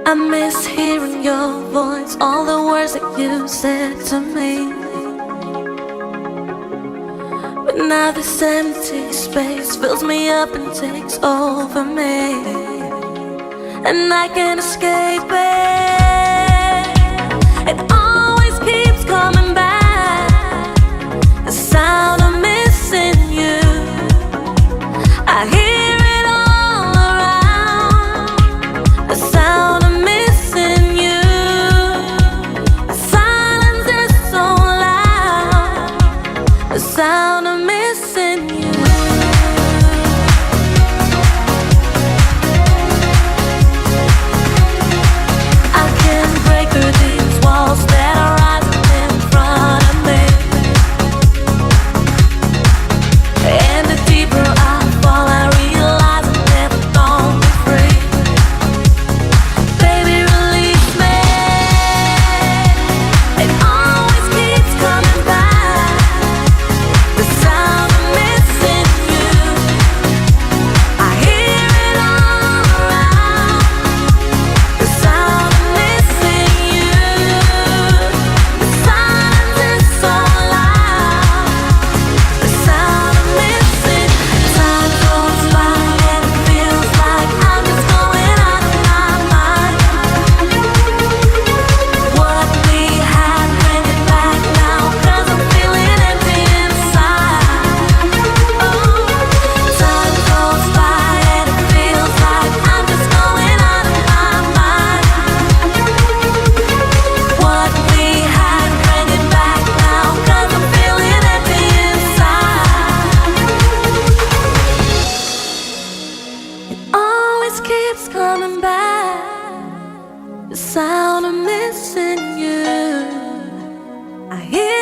I miss hearing your voice, all the words that you said to me. But now this empty space fills me up and takes over me, and I can't escape it. It always keeps coming back, the sound of missing you. I hear it all around, the sound of missing you. The silence is so loud, the sound of missing you. I can't break through these walls that are rising in front of me, and the deeper I fall, I realize I'm never gonna be free. Baby, release me. It always keeps coming back, the sound of missing you. I hear it all around, the sound of missing you. The silence is so loud, the sound of missing. Time goes by and it feels like I'm just going out of my mind. What we had, bring it back now, 'cause I'm feeling empty inside. Oh, time goes by and it feels like I'm just going out of my mind. What we had, bring it back now, 'cause I'm feeling empty inside. It always keeps coming back, the sound of missing you. I hear